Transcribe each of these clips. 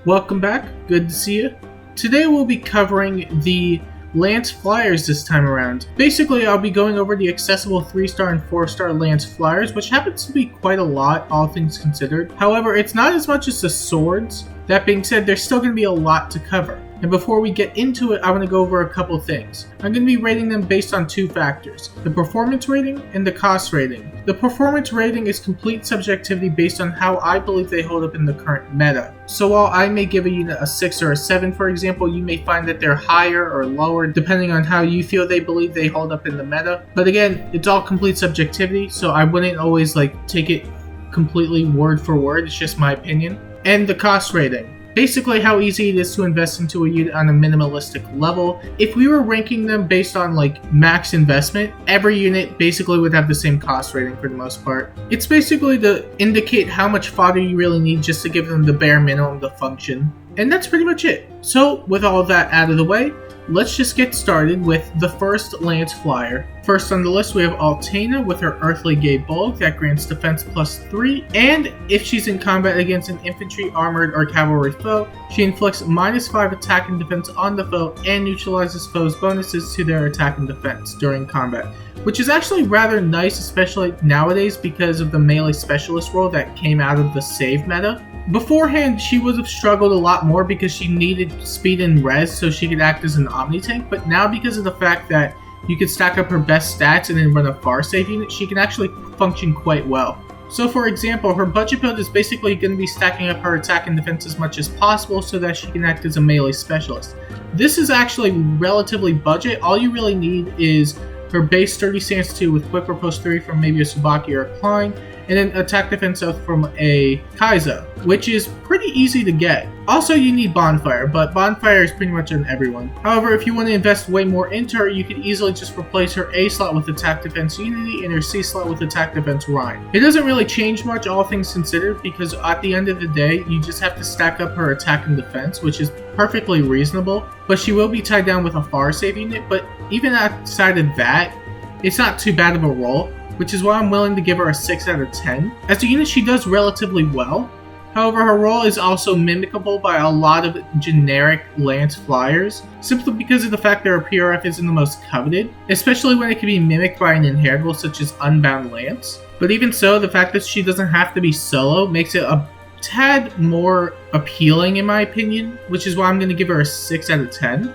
Welcome back, good to see you. Today we'll be covering the Lance Fliers this time around. Basically, I'll be going over the accessible 3-star and 4-star Lance Fliers, which happens to be quite a lot, all things considered. However, it's not as much as the swords. That being said, there's still going to be a lot to cover. And before we get into it, I want to go over a couple things. I'm going to be rating them based on 2 factors, the performance rating and the cost rating. The performance rating is complete subjectivity based on how I believe they hold up in the current meta. So while I may give a unit a 6 or a 7, for example, you may find that they're higher or lower depending on how you feel they believe they hold up in the meta. But again, it's all complete subjectivity, so I wouldn't always take it completely word for word. It's just my opinion. And the cost rating. Basically how easy it is to invest into a unit on a minimalistic level. If we were ranking them based on max investment, every unit basically would have the same cost rating for the most part. It's basically to indicate how much fodder you really need just to give them the bare minimum to function. And that's pretty much it. So with all of that out of the way, let's just get started with the first Lance Flyer. First on the list we have Altena with her Earthly Gay Bulk that grants defense +3, and if she's in combat against an infantry, armored, or cavalry foe, she inflicts -5 attack and defense on the foe and neutralizes foes' bonuses to their attack and defense during combat. Which is actually rather nice, especially nowadays because of the melee specialist role that came out of the save meta. Beforehand, she would have struggled a lot more because she needed speed and res so she could act as an omni-tank, but now because of the fact that you could stack up her best stats and then run a far save unit, she can actually function quite well. So for example, her budget build is basically going to be stacking up her attack and defense as much as possible so that she can act as a melee specialist. This is actually relatively budget. All you really need is her base sturdy stance 2 with quick riposte 3 from maybe a Tsubaki or a Klein, and then attack defense up from a Kaizo, which is pretty easy to get. Also, you need Bonfire, but Bonfire is pretty much on everyone. However, if you want to invest way more into her, you could easily just replace her A slot with attack defense Unity and her C slot with attack defense Rhine. It doesn't really change much, all things considered, because at the end of the day, you just have to stack up her attack and defense, which is perfectly reasonable, but she will be tied down with a far save unit, but even outside of that, it's not too bad of a roll, which is why I'm willing to give her a 6 out of 10. As a unit, she does relatively well. However, her role is also mimicable by a lot of generic Lance Fliers, simply because of the fact that her PRF isn't the most coveted, especially when it can be mimicked by an inheritable such as Unbound Lance. But even so, the fact that she doesn't have to be solo makes it a tad more appealing in my opinion, which is why I'm going to give her a 6 out of 10.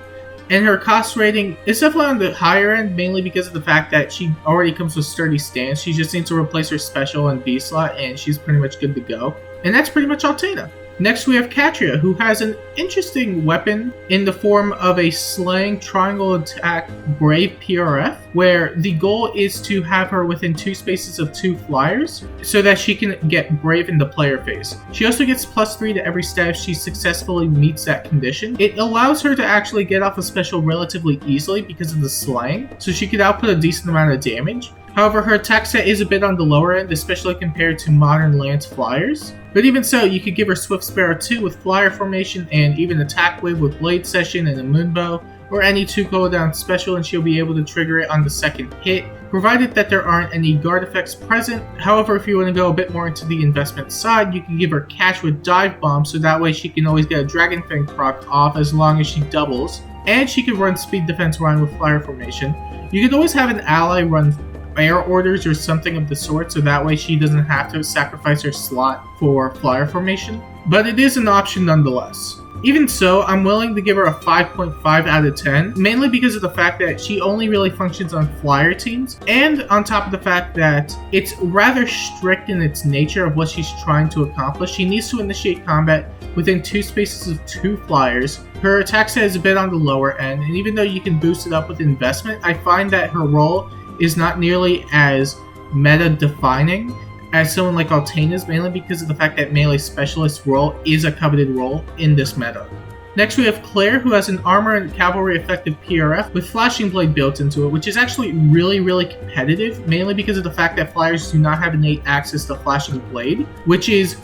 And her cost rating is definitely on the higher end, mainly because of the fact that she already comes with sturdy stance. She just needs to replace her special and B slot, and she's pretty much good to go. And that's pretty much Altena. Next we have Katria, who has an interesting weapon in the form of a slaying triangle attack brave PRF, where the goal is to have her within 2 spaces of 2 flyers, so that she can get brave in the player phase. She also gets +3 to every stat if she successfully meets that condition. It allows her to actually get off a special relatively easily because of the slaying, so she could output a decent amount of damage. However, her attack set is a bit on the lower end, especially compared to modern Lance Fliers. But even so, you could give her Swift Sparrow 2 with Flyer formation and even Attack Wave with Blade Session and a Moonbow, or any 2 cooldown special and she'll be able to trigger it on the second hit, provided that there aren't any guard effects present. However, if you want to go a bit more into the investment side, you can give her Cash with Dive Bomb so that way she can always get a Dragon Fang proc off as long as she doubles, and she can run Speed Defense Run with Flyer formation. You could always have an ally run air orders or something of the sort, so that way she doesn't have to sacrifice her slot for flyer formation, but it is an option nonetheless. Even so, I'm willing to give her a 5.5 out of 10, mainly because of the fact that she only really functions on flyer teams, and on top of the fact that it's rather strict in its nature of what she's trying to accomplish. She needs to initiate combat within 2 spaces of 2 flyers. Her attack set is a bit on the lower end, and even though you can boost it up with investment, I find that her role is not nearly as meta-defining as someone like Altena's, mainly because of the fact that melee specialist role is a coveted role in this meta. Next we have Claire, who has an armor and cavalry effective PRF with Flashing Blade built into it, which is actually really competitive, mainly because of the fact that Flyers do not have innate access to Flashing Blade, which is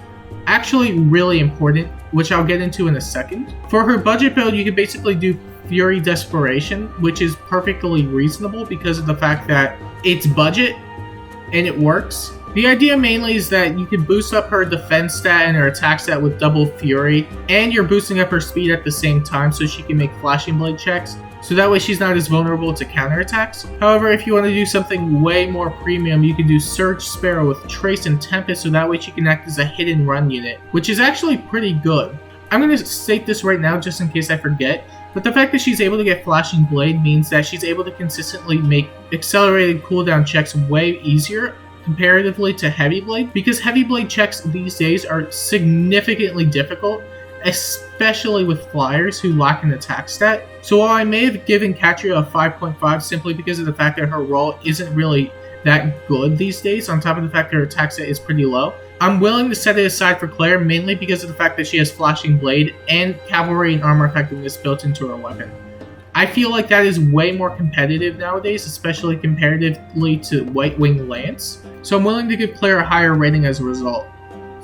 actually really important, which I'll get into in a second. For her budget build, you can basically do Fury Desperation, which is perfectly reasonable because of the fact that it's budget and it works. The idea mainly is that you can boost up her defense stat and her attack stat with double fury, and you're boosting up her speed at the same time so she can make flashing blade checks, so that way she's not as vulnerable to counterattacks. However, if you want to do something way more premium, you can do Surge Sparrow with Trace and Tempest, so that way she can act as a hit and run unit, which is actually pretty good. I'm going to state this right now just in case I forget, but the fact that she's able to get Flashing Blade means that she's able to consistently make accelerated cooldown checks way easier comparatively to Heavy Blade, because Heavy Blade checks these days are significantly difficult, especially with Fliers who lack an attack stat. So while I may have given Katria a 5.5 simply because of the fact that her role isn't really that good these days, on top of the fact that her attack stat is pretty low, I'm willing to set it aside for Claire mainly because of the fact that she has Flashing Blade and Cavalry and Armor Effectiveness built into her weapon. I feel like that is way more competitive nowadays, especially comparatively to White Wing Lance, so I'm willing to give Claire a higher rating as a result.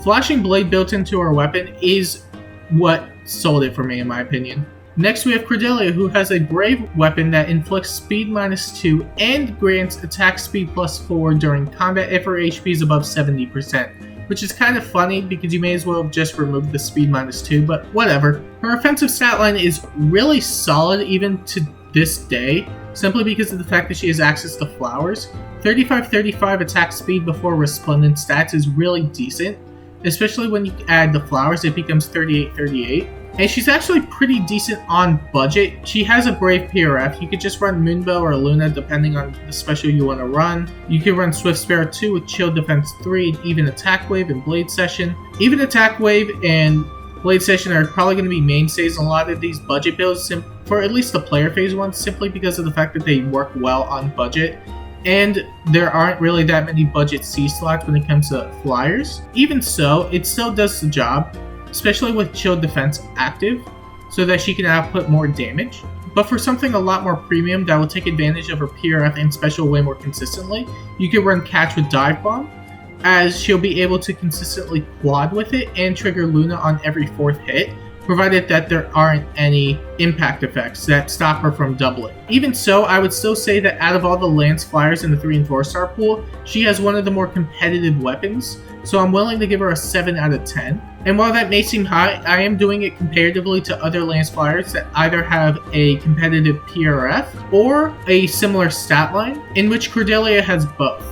Flashing Blade built into her weapon is what sold it for me in my opinion. Next we have Cordelia, who has a Brave weapon that inflicts speed -2 and grants attack speed +4 during combat if her HP is above 70%, which is kind of funny because you may as well just remove the speed -2, but whatever. Her offensive stat line is really solid even to this day, simply because of the fact that she has access to Flowers. 35-35 attack speed before Resplendent stats is really decent, especially when you add the Flowers, it becomes 38-38. And she's actually pretty decent on budget. She has a Brave PRF. You could just run Moonbow or Luna depending on the special you want to run. You can run Swift Sparrow 2 with Chill Defense 3 and Even Attack Wave and Blade Session. Even Attack Wave and Blade Session are probably going to be mainstays in a lot of these budget builds for at least the player phase ones, simply because of the fact that they work well on budget. And there aren't really that many budget C slots when it comes to Fliers. Even so, it still does the job, especially with Chill Defense active, so that she can output more damage. But for something a lot more premium that will take advantage of her PRF and special way more consistently, you can run Catch with Dive Bomb, as she'll be able to consistently quad with it and trigger Luna on every 4th hit, provided that there aren't any impact effects that stop her from doubling. Even so, I would still say that out of all the Lance Fliers in the 3 and 4 star pool, she has one of the more competitive weapons, so I'm willing to give her a 7 out of 10. And while that may seem high, I am doing it comparatively to other Lance Fliers that either have a competitive PRF or a similar stat line, in which Cordelia has both.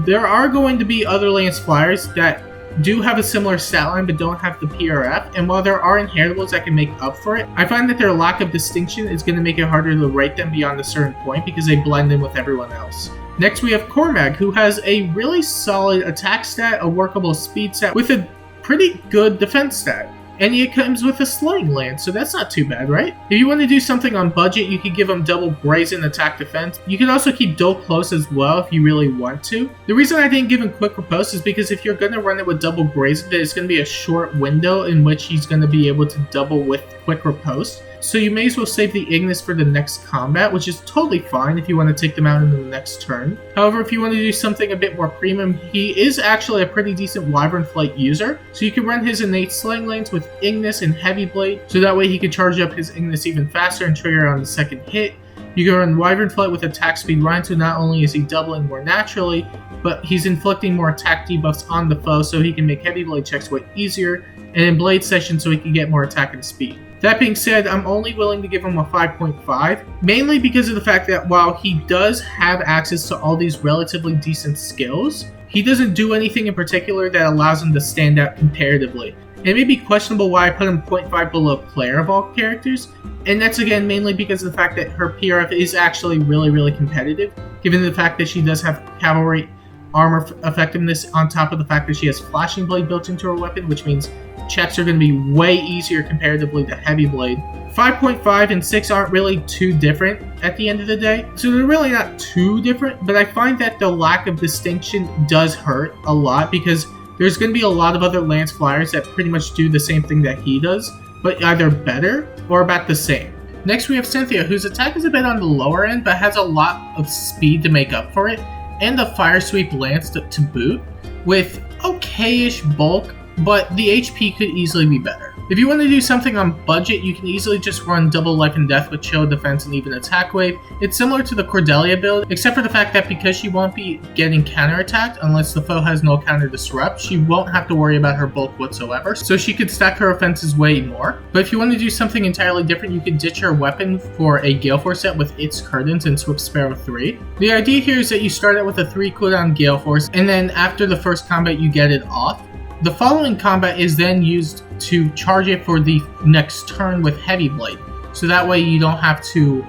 There are going to be other Lance Fliers that do have a similar stat line but don't have the PRF, and while there are inheritables that can make up for it, I find that their lack of distinction is going to make it harder to rate them beyond a certain point because they blend in with everyone else. Next we have Cormac, who has a really solid attack stat, a workable speed stat, with a pretty good defense stat. And it comes with a Slaying Lance, so that's not too bad, right? If you want to do something on budget, you could give him double Brazen attack defense. You can also keep Dull Close as well if you really want to. The reason I didn't give him Quick Riposte is because if you're going to run it with double Brazen, there's going to be a short window in which he's going to be able to double with Quick Riposte. So you may as well save the Ignis for the next combat, which is totally fine if you want to take them out in the next turn. However, if you want to do something a bit more premium, he is actually a pretty decent Wyvern Flight user, so you can run his innate Slaying Lance with Ignis and Heavy Blade, so that way he can charge up his Ignis even faster and trigger on the second hit. You can run Wyvern Flight with attack speed Rhine, so not only is he doubling more naturally, but he's inflicting more attack debuffs on the foe so he can make Heavy Blade checks way easier, and in Blade Session so he can get more attack and speed. That being said, I'm only willing to give him a 5.5, mainly because of the fact that while he does have access to all these relatively decent skills, he doesn't do anything in particular that allows him to stand out comparatively. It may be questionable why I put him 0.5 below Claire of all characters, and that's again mainly because of the fact that her PRF is actually really competitive, given the fact that she does have Cavalry armor effectiveness on top of the fact that she has Flashing Blade built into her weapon, which means checks are going to be way easier comparatively to Heavy Blade. 5.5 and 6 aren't really too different at the end of the day, so they're really not too different, but I find that the lack of distinction does hurt a lot because there's going to be a lot of other Lance Fliers that pretty much do the same thing that he does, but either better or about the same. Next we have Cynthia, whose attack is a bit on the lower end, but has a lot of speed to make up for it, and the Fire Sweep Lance to boot, with okay-ish bulk, but the HP could easily be better. If you want to do something on budget, you can easily just run double life and death with chill, defense, and even attack wave. It's similar to the Cordelia build, except for the fact that because she won't be getting counterattacked unless the foe has no counter disrupt, she won't have to worry about her bulk whatsoever, so she could stack her offenses way more. But if you want to do something entirely different, you could ditch her weapon for a Gale Force set with its curtains and Swift Sparrow 3. The idea here is that you start out with a 3 cooldown Gale Force, and then after the first combat you get it off. The following combat is then used to charge it for the next turn with Heavy Blade, so that way you don't have to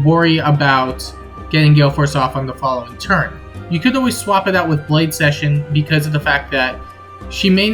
worry about getting Gale Force off on the following turn. You could always swap it out with Blade Session because of the fact that she may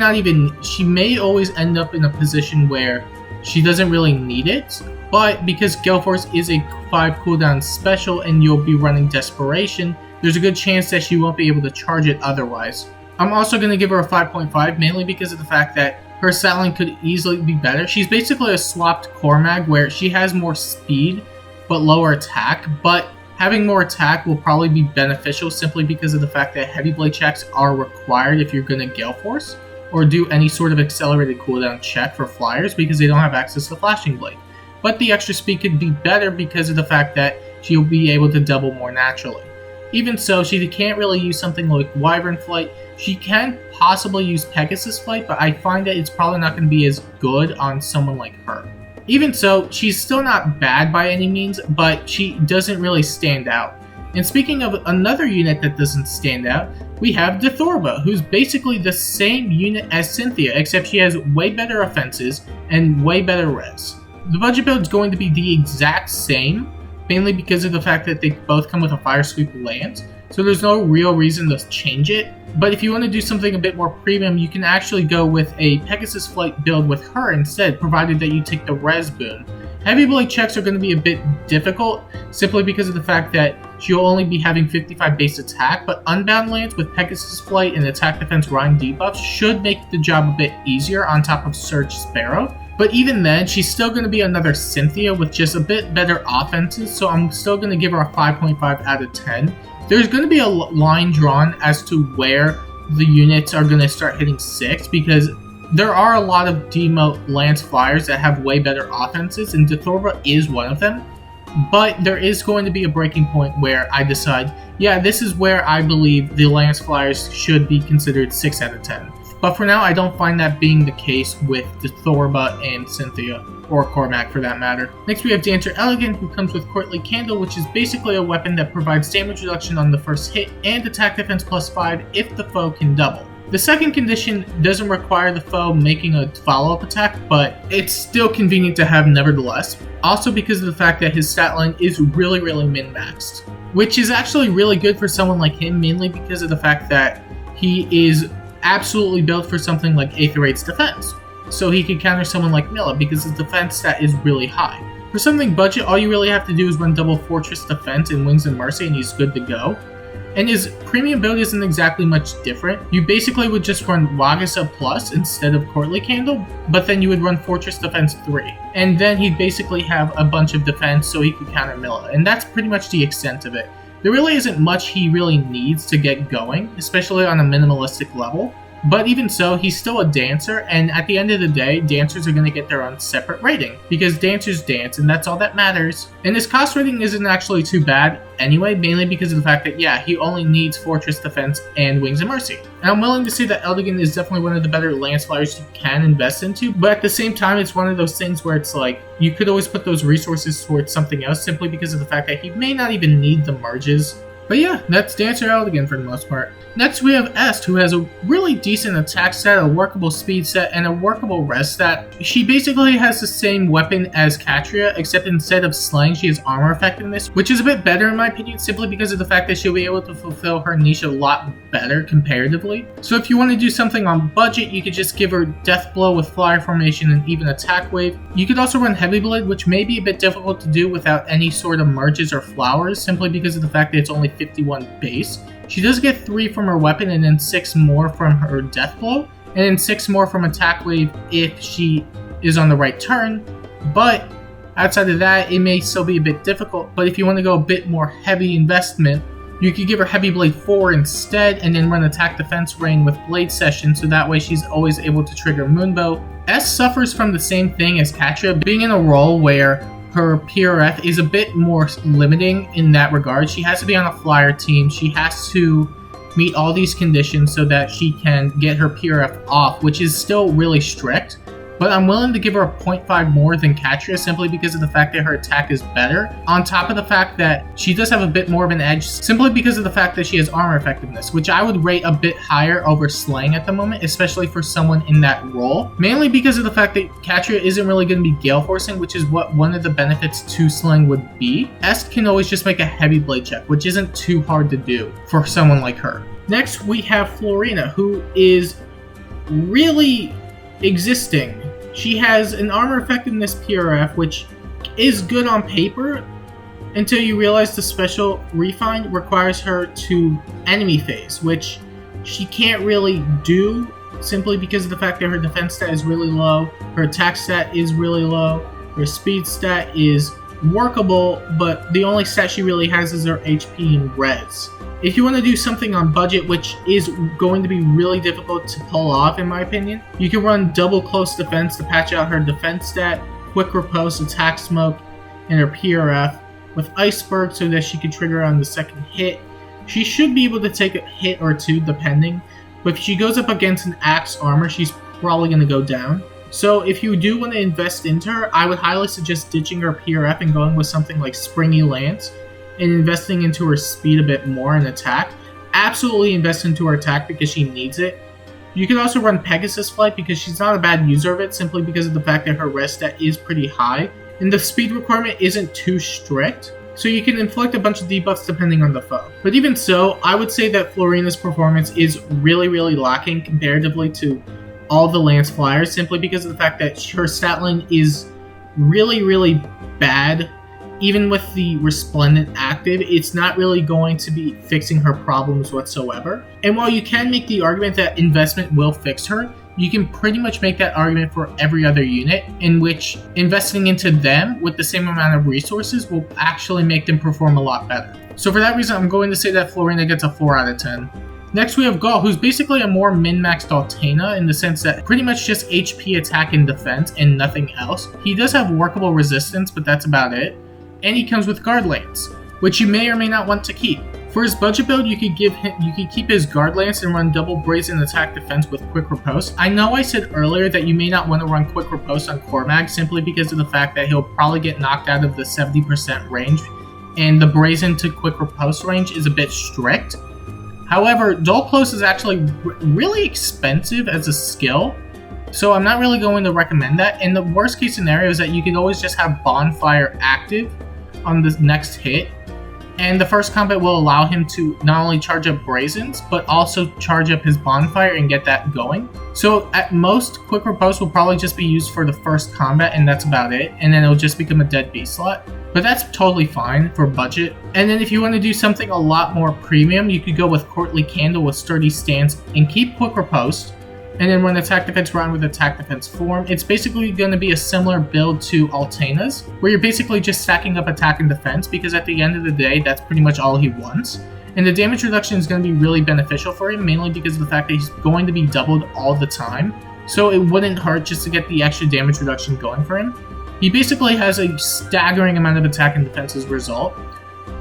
always end up in a position where she doesn't really need it, but because Gale Force is a 5 cooldown special and you'll be running Desperation, there's a good chance that she won't be able to charge it otherwise. I'm also going to give her a 5.5, mainly because of the fact that her styling could easily be better. She's basically a swapped Cormac where she has more speed but lower attack, but having more attack will probably be beneficial simply because of the fact that heavy blade checks are required if you're going to Gale Force or do any sort of accelerated cooldown check for Fliers because they don't have access to Flashing Blade. But the extra speed could be better because of the fact that she'll be able to double more naturally. Even so, she can't really use something like Wyvern Flight. She can possibly use Pegasus Flight, but I find that it's probably not going to be as good on someone like her. Even so, she's still not bad by any means, but she doesn't really stand out. And speaking of another unit that doesn't stand out, we have Dethorva, who's basically the same unit as Cynthia, except she has way better offenses and way better res. The budget build is going to be the exact same, mainly because of the fact that they both come with a Fire Sweep Lance, so there's no real reason to change it. But if you want to do something a bit more premium, you can actually go with a Pegasus Flight build with her instead, provided that you take the res boon. Heavy blade checks are going to be a bit difficult, simply because of the fact that she'll only be having 55 base attack, but Unbound Lance with Pegasus Flight and Attack Defense Rhyme debuffs should make the job a bit easier on top of Surge Sparrow. But even then, she's still going to be another Cynthia with just a bit better offenses, so I'm still going to give her a 5.5 out of 10. There's going to be a line drawn as to where the units are going to start hitting 6, because there are a lot of Demote Lance Flyers that have way better offenses, and Dethorva is one of them. But there is going to be a breaking point where I decide, yeah, this is where I believe the Lance Flyers should be considered 6 out of 10. But for now, I don't find that being the case with Dethorva and Cynthia, or Cormac for that matter. Next we have Dancer Elyan, who comes with Courtly Candle, which is basically a weapon that provides damage reduction on the first hit and attack defense +5 if the foe can double. The second condition doesn't require the foe making a follow-up attack, but it's still convenient to have nevertheless. Also because of the fact that his stat line is really min-maxed, which is actually really good for someone like him, mainly because of the fact that he is absolutely built for something like Aether Raid's defense. So he can counter someone like Milla because his defense stat is really high. For something budget, all you really have to do is run double Fortress Defense and Wings and Mercy and he's good to go. And his premium build isn't exactly much different. You basically would just run Wagasa Plus instead of Courtly Candle, but then you would run Fortress Defense 3. And then he'd basically have a bunch of defense so he could counter Milla, and that's pretty much the extent of it. There really isn't much he really needs to get going, especially on a minimalistic level. But even so, he's still a dancer, and at the end of the day, dancers are going to get their own separate rating, because dancers dance, and that's all that matters. And his cost rating isn't actually too bad anyway, mainly because of the fact that, yeah, he only needs Fortress Defense and Wings and Mercy. And I'm willing to say that Elyan is definitely one of the better Lance Flyers you can invest into, but at the same time, it's one of those things where it's like, you could always put those resources towards something else simply because of the fact that he may not even need the merges. But yeah, that's Dancer Elyan for the most part. Next we have Este, who has a really decent attack stat, a workable speed set, and a workable res stat. She basically has the same weapon as Katria, except instead of slaying, she has armor effectiveness, which is a bit better in my opinion, simply because of the fact that she'll be able to fulfill her niche a lot better comparatively. So if you want to do something on budget, you could just give her Death Blow with Flyer Formation and even Attack Wave. You could also run Heavy Blade, which may be a bit difficult to do without any sort of merges or flowers, simply because of the fact that it's only 51 base. She does get 3 from her weapon and then 6 more from her Death Blow, and then 6 more from Attack Wave if she is on the right turn, but outside of that, it may still be a bit difficult. But if you want to go a bit more heavy investment, You could give her Heavy Blade 4 instead, and then run Attack Defense Rain with Blade Session, so that way she's always able to trigger Moonbow. S suffers from the same thing as Katria, being in a role where her PRF is a bit more limiting in that regard. She has to be on a flyer team, she has to meet all these conditions so that she can get her PRF off, which is still really strict. But I'm willing to give her a 0.5 more than Katria simply because of the fact that her attack is better, on top of the fact that she does have a bit more of an edge simply because of the fact that she has armor effectiveness, which I would rate a bit higher over slaying at the moment, especially for someone in that role. Mainly because of the fact that Katria isn't really going to be gale forcing, which is what one of the benefits to slaying would be. Este can always just make a heavy blade check, which isn't too hard to do for someone like her. Next we have Florina, who is really existing. She has an armor effectiveness PRF, which is good on paper until you realize the special refine requires her to enemy phase, which she can't really do simply because of the fact that her defense stat is really low, her attack stat is really low, her speed stat is workable, but the only stat she really has is her HP and res. If you want to do something on budget, which is going to be really difficult to pull off in my opinion, you can run double close defense to patch out her defense stat, quick riposte, attack smoke, and her PRF with iceberg so that she can trigger on the second hit. She should be able to take a hit or two depending, but if she goes up against an axe armor, she's probably going to go down. So if you do want to invest into her, I would highly suggest ditching her PRF and going with something like Springy Lance, and investing into her speed a bit more and attack. Absolutely invest into her attack because she needs it. You could also run Pegasus Flight because she's not a bad user of it simply because of the fact that her res stat is pretty high and the speed requirement isn't too strict, so you can inflict a bunch of debuffs depending on the foe. But even so, I would say that Florina's performance is really lacking comparatively to all the Lance Flyers simply because of the fact that her stat line is really bad. Even with the Resplendent active, it's not really going to be fixing her problems whatsoever. And while you can make the argument that investment will fix her, you can pretty much make that argument for every other unit, in which investing into them with the same amount of resources will actually make them perform a lot better. So for that reason, I'm going to say that Florina gets a 4 out of 10. Next we have Gaul, who's basically a more min-maxed Altena in the sense that pretty much just HP, attack, and defense, and nothing else. He does have workable resistance, but that's about it. And he comes with Guard Lance, which you may or may not want to keep. For his budget build, you could keep his Guard Lance and run double Brazen Attack Defense with Quick Riposte. I know I said earlier that you may not want to run Quick Riposte on Cormac simply because of the fact that he'll probably get knocked out of the 70% range, and the Brazen to Quick Riposte range is a bit strict. However, Dull Close is actually really expensive as a skill, so I'm not really going to recommend that. And the worst case scenario is that you could always just have Bonfire active on the next hit, and the first combat will allow him to not only charge up Brazens, but also charge up his Bonfire and get that going. So at most, Quick Riposte will probably just be used for the first combat, and that's about it, and then it'll just become a dead beast slot. But that's totally fine for budget. And then if you want to do something a lot more premium, you could go with Courtly Candle with Sturdy Stance and keep Quick Riposte, and then run Attack Defense round with Attack Defense form. It's basically going to be a similar build to Altena's, where you're basically just stacking up attack and defense, because at the end of the day, that's pretty much all he wants. And the damage reduction is going to be really beneficial for him, mainly because of the fact that he's going to be doubled all the time, so it wouldn't hurt just to get the extra damage reduction going for him. He basically has a staggering amount of attack and defense as a result,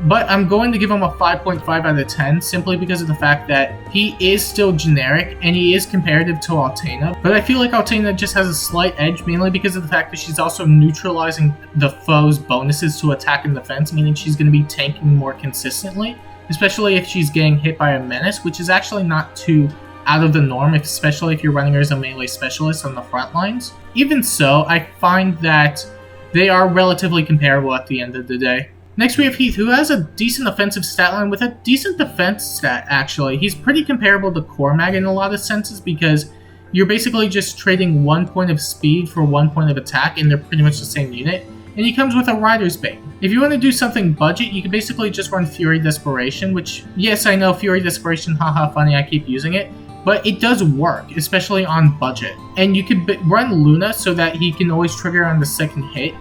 but I'm going to give him a 5.5 out of 10 simply because of the fact that he is still generic and he is comparative to Altena, but I feel like Altena just has a slight edge, mainly because of the fact that she's also neutralizing the foe's bonuses to attack and defense, meaning she's going to be tanking more consistently, especially if she's getting hit by a menace, which is actually not too out of the norm, especially if you're running her as a melee specialist on the front lines. Even so, I find that they are relatively comparable at the end of the day. Next we have Heath, who has a decent offensive stat line with a decent defense stat, actually. He's pretty comparable to Cormac in a lot of senses because you're basically just trading 1 point of speed for 1 point of attack, and they're pretty much the same unit. And he comes with a Rider's Bane. If you want to do something budget, you can basically just run Fury Desperation, which, yes, I know Fury Desperation, haha, funny, I keep using it, but it does work, especially on budget. And you could run Luna so that he can always trigger on the second hit.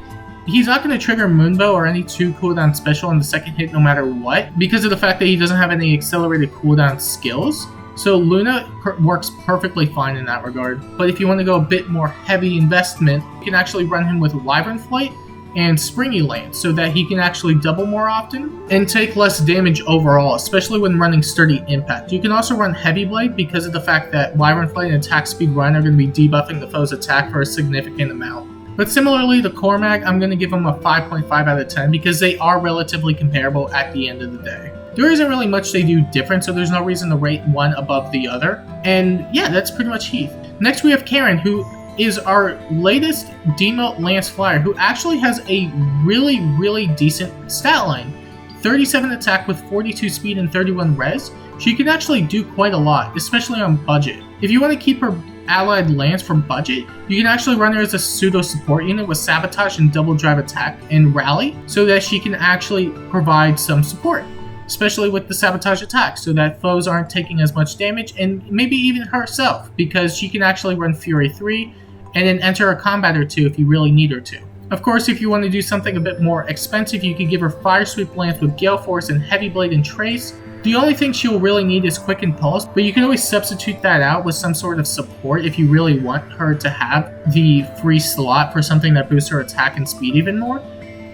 he's not going to trigger Moonbow or any 2 cooldown special on the second hit no matter what, because of the fact that he doesn't have any accelerated cooldown skills. So Luna works perfectly fine in that regard. But if you want to go a bit more heavy investment, you can actually run him with Wyvern Flight and Springy Lance so that he can actually double more often and take less damage overall, especially when running Sturdy Impact. You can also run Heavy Blade because of the fact that Wyvern Flight and Attack Speed Run are going to be debuffing the foe's attack for a significant amount. But similarly to Cormac, I'm going to give him a 5.5 out of 10 because they are relatively comparable at the end of the day. There isn't really much they do different, so there's no reason to rate one above the other. And yeah, that's pretty much Heath. Next we have Karen, who is our latest demote Lance Flyer, who actually has a really decent stat line. 37 attack with 42 speed and 31 res. She can actually do quite a lot, especially on budget. If you want to keep her allied Lance for budget, you can actually run her as a pseudo support unit with Sabotage and Double Drive Attack and Rally, so that she can actually provide some support, especially with the Sabotage attack, so that foes aren't taking as much damage, and maybe even herself, because she can actually run Fury 3 and then enter a combat or 2 if you really need her to. Of course, if you want to do something a bit more expensive, you could give her Fire Sweep Lance with Gale Force and Heavy Blade and Trace. The only thing she'll really need is Quick and Pulse, but you can always substitute that out with some sort of support if you really want her to have the free slot for something that boosts her attack and speed even more.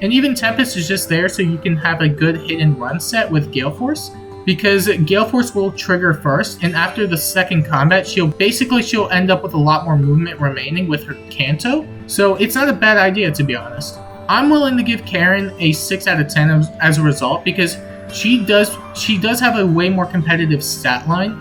And even Tempest is just there so you can have a good hit and run set with Gale Force, because Gale Force will trigger first, and after the second combat, she'll end up with a lot more movement remaining with her Canto, so it's not a bad idea, to be honest. I'm willing to give Karen a 6 out of 10 as a result, because she does have a way more competitive stat line,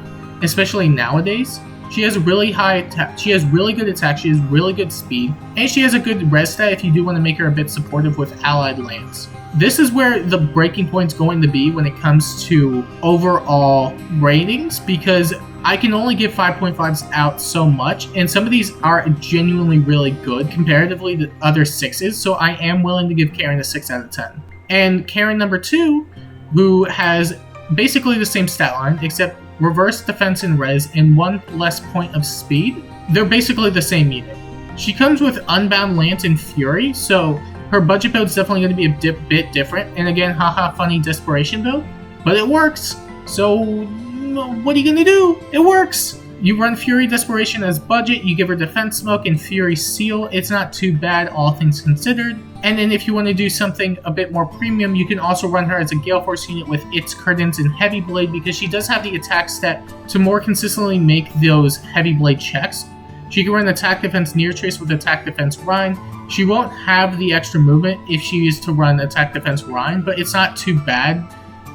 especially nowadays. She has really high attack, she has really good attack, she has really good speed, and she has a good res stat if you do want to make her a bit supportive with allied Lance. This is where the breaking point's going to be when it comes to overall ratings, because I can only give 5.5s out so much, and some of these are genuinely really good comparatively to other 6s, so I am willing to give Karen a 6 out of 10. And Karen number 2, who has basically the same stat line, except reverse defense and res and 1 less point of speed. They're basically the same unit. She comes with Unbound Lance and Fury, so her budget build is definitely going to be a bit different. And again, haha, funny desperation build, but it works. So what are you going to do? It works. You run Fury Desperation as budget, you give her Defense Smoke and Fury Seal. It's not too bad, all things considered. And then if you want to do something a bit more premium, you can also run her as a Gale Force unit with its Curtains and Heavy Blade, because she does have the attack stat to more consistently make those Heavy Blade checks. She can run Attack Defense Near Trace with Attack Defense Rhine. She won't have the extra movement if she is to run Attack Defense Rhine, but it's not too bad,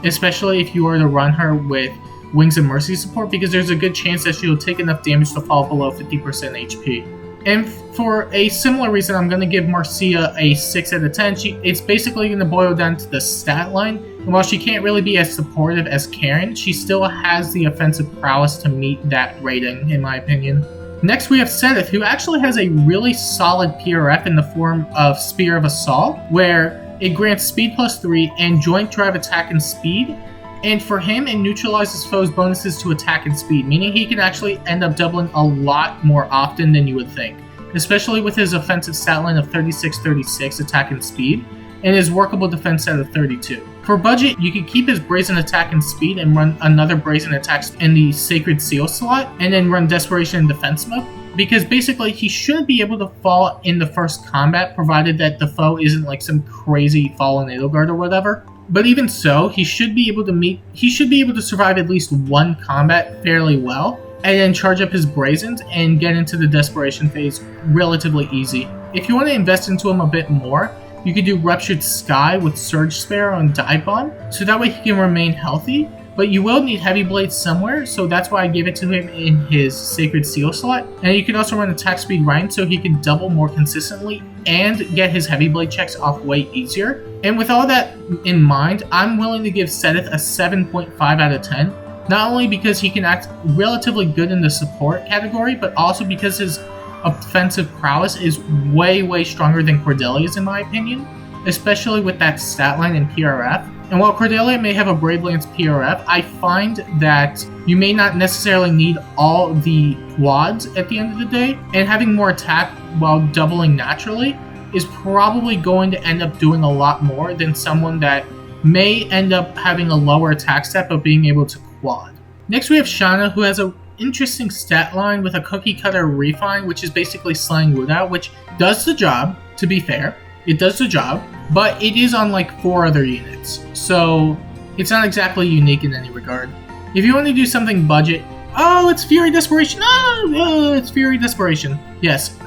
especially if you were to run her with Wings of Mercy support, because there's a good chance that she'll take enough damage to fall below 50% HP. And for a similar reason, I'm going to give Marcia a 6 out of 10. It's basically going to boil down to the stat line. And while she can't really be as supportive as Karen, she still has the offensive prowess to meet that rating, in my opinion. Next, we have Seth, who actually has a really solid PRF in the form of Spear of Assault, where it grants speed plus 3 and joint drive attack and speed. And for him, it neutralizes foes' bonuses to attack and speed, meaning he can actually end up doubling a lot more often than you would think, especially with his offensive stat line of 36-36 attack and speed, and his workable defense set of 32. For budget, you can keep his Brazen Attack and Speed and run another Brazen Attack in the Sacred Seal slot, and then run Desperation and Defense Mode, because basically he shouldn't be able to fall in the first combat, provided that the foe isn't like some crazy Fallen Edelgard or whatever. But even so, he should be able to survive at least one combat fairly well, and then charge up his Brazens and get into the Desperation phase relatively easy. If you want to invest into him a bit more, you could do Ruptured Sky with Surge Sparrow and Dive Bomb, so that way he can remain healthy, but you will need Heavy Blade somewhere, so that's why I gave it to him in his Sacred Seal slot. And you can also run Attack Speed Rhine so he can double more consistently and get his Heavy Blade checks off way easier. And with all that in mind, I'm willing to give Seth a 7.5 out of 10, not only because he can act relatively good in the support category, but also because his offensive prowess is way stronger than Cordelia's, in my opinion, especially with that stat line and PRF. And while Cordelia may have a Brave Lance PRF, I find that you may not necessarily need all the quads at the end of the day, and having more attack while doubling naturally is probably going to end up doing a lot more than someone that may end up having a lower attack stat but being able to quad. Next we have Shanna, who has an interesting stat line with a cookie cutter refine, which is basically slaying wood out, which does the job, to be fair. It does the job, but it is on like 4 other units, so it's not exactly unique in any regard. If you want to do something budget, oh, it's Fury Desperation, it's Fury Desperation. Yes,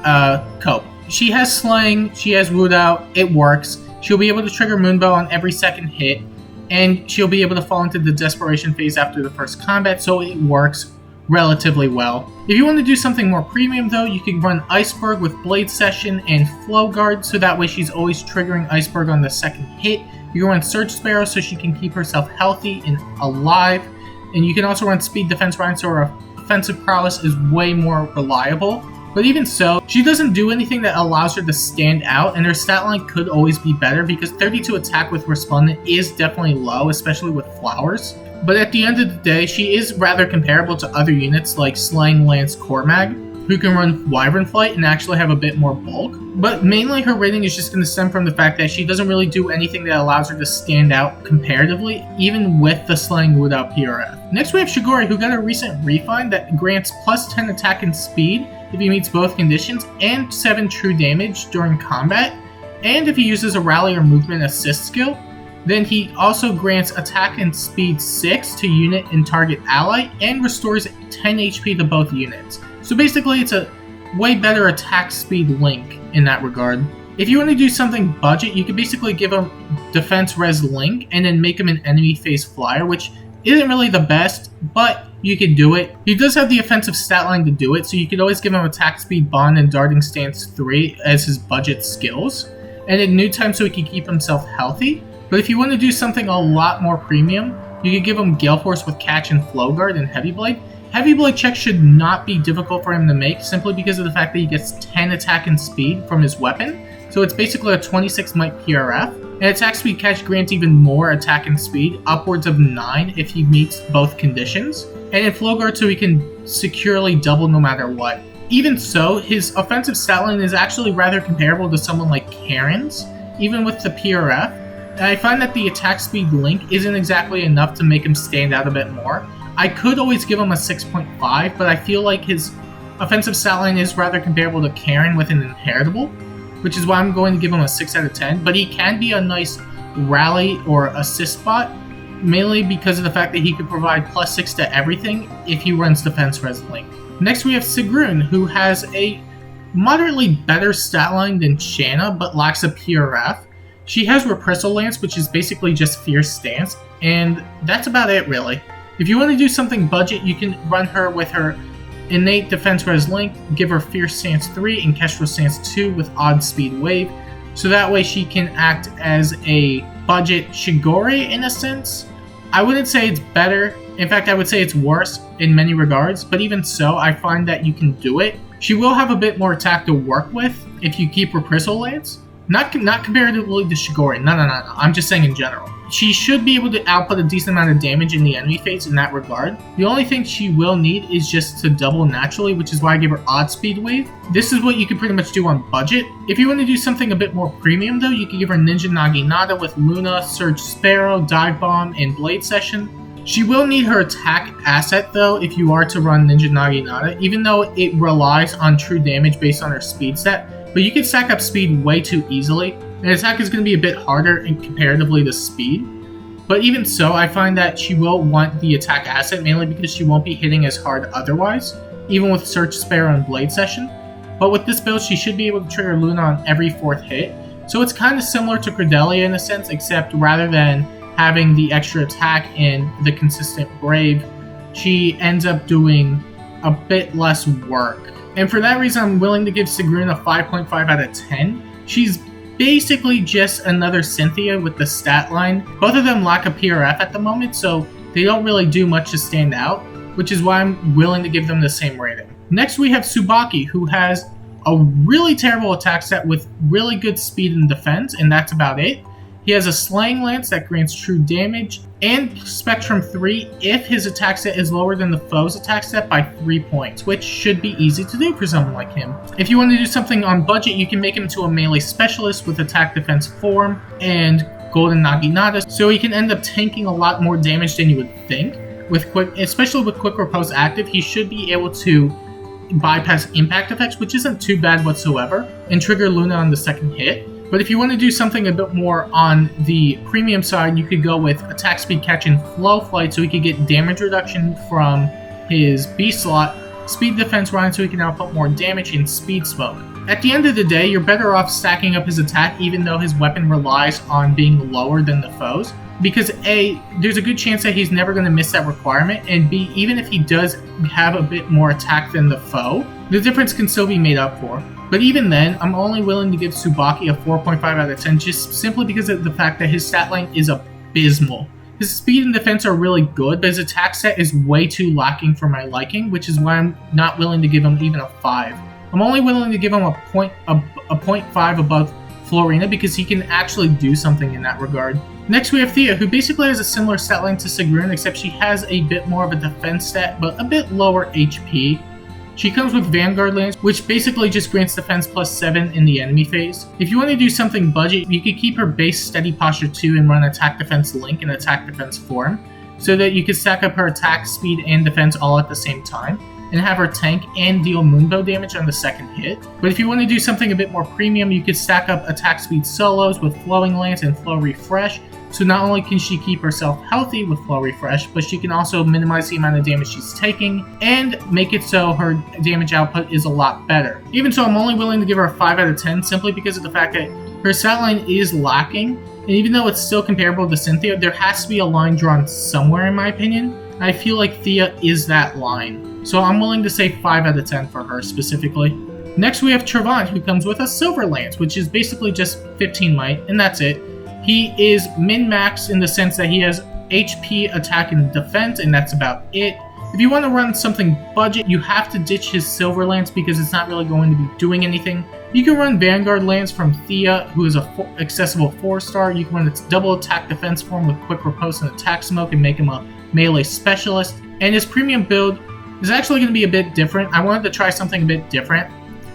Cope. She has Slaying, she has Wood Out, it works. She'll be able to trigger Moonbow on every second hit, and she'll be able to fall into the Desperation phase after the first combat, so it works relatively well. If you want to do something more premium though, you can run Iceberg with Blade Session and Flow Guard, so that way she's always triggering Iceberg on the second hit. You can run Surge Sparrow so she can keep herself healthy and alive, and you can also run Speed Defense Ryan so her offensive prowess is way more reliable. But even so, she doesn't do anything that allows her to stand out, and her stat line could always be better because 32 attack with Resplendent is definitely low, especially with Flowers. But at the end of the day, she is rather comparable to other units like Slaying Lance Cormac, who can run Wyvern Flight and actually have a bit more bulk. But mainly her rating is just going to stem from the fact that she doesn't really do anything that allows her to stand out comparatively, even with the Slaying Wood Out PRF. Next we have Chigori, who got a recent refine that grants plus 10 attack and speed if he meets both conditions, and 7 true damage during combat. And if he uses a rally or movement assist skill, then he also grants attack and speed 6 to unit and target ally, and restores 10 HP to both units. So basically it's a way better attack speed link in that regard. If you want to do something budget, you could basically give him defense res link and then make him an enemy phase flyer, which isn't really the best, but you can do it. He does have the offensive stat line to do it, so you could always give him attack speed bond and darting stance 3 as his budget skills, and in new time so he can keep himself healthy. But if you want to do something a lot more premium, you could give him Gale Force with catch and flow guard and heavy blade. Heavy blade checks should not be difficult for him to make simply because of the fact that he gets 10 attack and speed from his weapon, so it's basically a 26 might PRF. And attack speed catch grants even more attack and speed, upwards of 9 if he meets both conditions. And in flow guard so he can securely double no matter what. Even so, his offensive stat line is actually rather comparable to someone like Karen's, even with the PRF. And I find that the attack speed link isn't exactly enough to make him stand out a bit more. I could always give him a 6.5, but I feel like his offensive stat line is rather comparable to Karen with an inheritable, which is why I'm going to give him a 6 out of 10, but he can be a nice rally or assist bot, mainly because of the fact that he could provide plus 6 to everything if he runs defense res link. Next we have Sigrun, who has a moderately better stat line than Shanna, but lacks a PRF. She has Reprisal Lance, which is basically just Fierce Stance, and that's about it really. If you want to do something budget, you can run her with her Innate Defense Res Link, give her Fierce Stance 3 and Kestrel Stance 2 with Odd Speed Wave, so that way she can act as a budget Chigori in a sense. I wouldn't say it's better, in fact I would say it's worse in many regards, but even so, I find that you can do it. She will have a bit more attack to work with if you keep Reprisal Lance. Not comparatively to Chigori, no, I'm just saying in general. She should be able to output a decent amount of damage in the enemy phase in that regard. The only thing she will need is just to double naturally, which is why I give her Odd Speed Wave. This is what you can pretty much do on budget. If you want to do something a bit more premium though, you can give her Ninja Naginata with Luna, Surge Sparrow, Dive Bomb, and Blade Session. She will need her attack asset though if you are to run Ninja Naginata, even though it relies on true damage based on her speed stat. But you can stack up speed way too easily, and attack is going to be a bit harder in comparatively to speed. But even so, I find that she will want the attack asset mainly because she won't be hitting as hard otherwise, even with Surge Sparrow and Blade Session. But with this build, she should be able to trigger Luna on every 4th hit, so it's kind of similar to Cordelia in a sense, except rather than having the extra attack and the consistent Brave, she ends up doing a bit less work. And for that reason, I'm willing to give Sigrun a 5.5 out of 10. She's basically just another Cynthia with the stat line. Both of them lack a PRF at the moment, so they don't really do much to stand out, which is why I'm willing to give them the same rating. Next we have Tsubaki, who has a really terrible attack set with really good speed and defense, and that's about it. He has a Slaying Lance that grants true damage, and Spectrum 3 if his attack set is lower than the foe's attack set by 3 points, which should be easy to do for someone like him. If you want to do something on budget, you can make him to a melee specialist with attack defense form and golden naginata, so he can end up tanking a lot more damage than you would think. Especially with quick riposte active, he should be able to bypass impact effects, which isn't too bad whatsoever, and trigger Luna on the second hit. But if you want to do something a bit more on the premium side, you could go with attack speed catch and flow flight, so he could get damage reduction from his B slot, speed defense run so he can output more damage, and speed smoke. At the end of the day, you're better off stacking up his attack even though his weapon relies on being lower than the foe's, because A, there's a good chance that he's never going to miss that requirement, and B, even if he does have a bit more attack than the foe, the difference can still be made up for. But even then, I'm only willing to give Tsubaki a 4.5 out of 10 just simply because of the fact that his stat line is abysmal. His speed and defense are really good, but his attack set is way too lacking for my liking, which is why I'm not willing to give him even a 5. I'm only willing to give him a 0.5 above Florina because he can actually do something in that regard. Next we have Thea, who basically has a similar stat line to Sigrun, except she has a bit more of a defense stat, but a bit lower HP. She comes with Vanguard Lance, which basically just grants defense plus 7 in the enemy phase. If you want to do something budget, you could keep her base Steady Posture 2 and run Attack Defense Link and Attack Defense Form, so that you could stack up her attack, speed, and defense all at the same time, and have her tank and deal Moonbow damage on the second hit. But if you want to do something a bit more premium, you could stack up attack speed solos with Flowing Lance and Flow Refresh, so not only can she keep herself healthy with Flow Refresh, but she can also minimize the amount of damage she's taking, and make it so her damage output is a lot better. Even so, I'm only willing to give her a 5 out of 10 simply because of the fact that her stat line is lacking, and even though it's still comparable to Cynthia, there has to be a line drawn somewhere in my opinion. I feel like Thea is that line. So I'm willing to say 5 out of 10 for her specifically. Next we have Trevon, who comes with a Silver Lance, which is basically just 15 might, and that's it. He is min-max in the sense that he has HP, attack, and defense, and that's about it. If you want to run something budget, you have to ditch his Silver Lance because it's not really going to be doing anything. You can run Vanguard Lance from Thea, who is a accessible 4-star. You can run its double attack defense form with quick riposte and attack smoke and make him a melee specialist. And his premium build is actually going to be a bit different. I wanted to try something a bit different.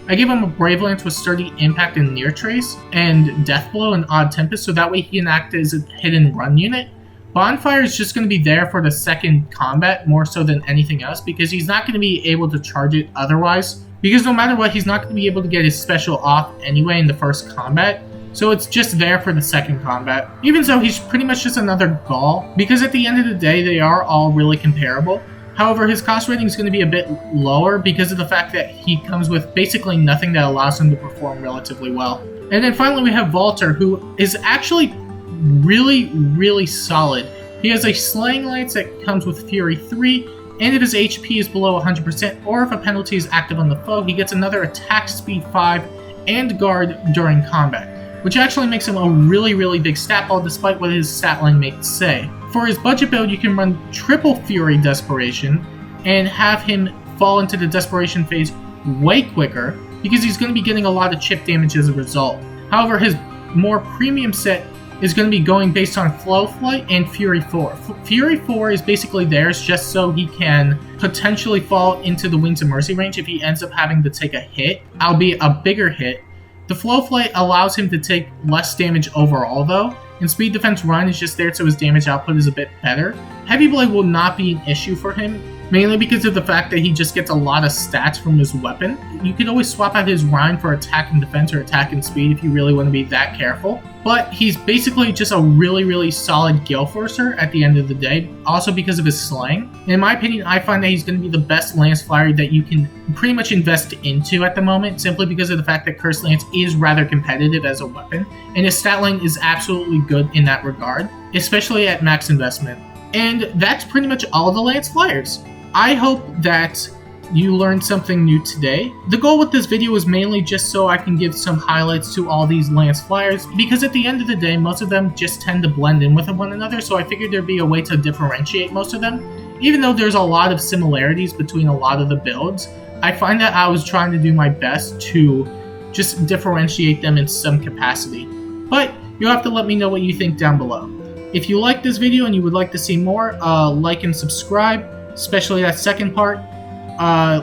I gave him a Brave Lance with Sturdy Impact and Near Trace, and Death Blow and Odd Tempest, so that way he can act as a hidden run unit. Bonfire is just going to be there for the second combat more so than anything else, because he's not going to be able to charge it otherwise. Because no matter what, he's not going to be able to get his special off anyway in the first combat, so it's just there for the second combat. Even so, he's pretty much just another Gaul, because at the end of the day, they are all really comparable. However, his cost rating is going to be a bit lower because of the fact that he comes with basically nothing that allows him to perform relatively well. And then finally we have Valter, who is actually really, really solid. He has a Slaying Lance that comes with Fury 3, and if his HP is below 100%, or if a penalty is active on the foe, he gets another attack speed 5 and guard during combat, which actually makes him a really, really big stat ball despite what his stat line may say. For his budget build, you can run triple Fury Desperation and have him fall into the Desperation phase way quicker because he's going to be getting a lot of chip damage as a result. However, his more premium set is going to be going based on Flow Flight and Fury 4. Fury 4 is basically theirs just so he can potentially fall into the Wings of Mercy range if he ends up having to take a hit, albeit a bigger hit. The Flow Flight allows him to take less damage overall though, and Speed Defense Run is just there so his damage output is a bit better. Heavy Blade will not be an issue for him, mainly because of the fact that he just gets a lot of stats from his weapon. You could always swap out his Rhyme for attack and defense or attack and speed if you really want to be that careful. But he's basically just a really, really solid Gale Forcer at the end of the day, also because of his slang. In my opinion, I find that he's going to be the best Lance Flyer that you can pretty much invest into at the moment, simply because of the fact that Curse Lance is rather competitive as a weapon, and his stat line is absolutely good in that regard, especially at max investment. And that's pretty much all the Lance Flyers. I hope that you learned something new today. The goal with this video is mainly just so I can give some highlights to all these Lance Flyers, because at the end of the day, most of them just tend to blend in with one another, so I figured there'd be a way to differentiate most of them. Even though there's a lot of similarities between a lot of the builds, I find that I was trying to do my best to just differentiate them in some capacity. But You'll have to let me know what you think down below. If you like this video and you would like to see more, like and subscribe, especially that second part.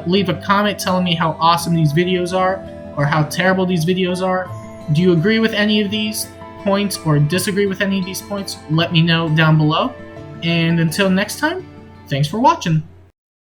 Leave a comment telling me how awesome these videos are, or how terrible these videos are. Do you agree with any of these points, or disagree with any of these points? Let me know down below. And until next time, thanks for watching.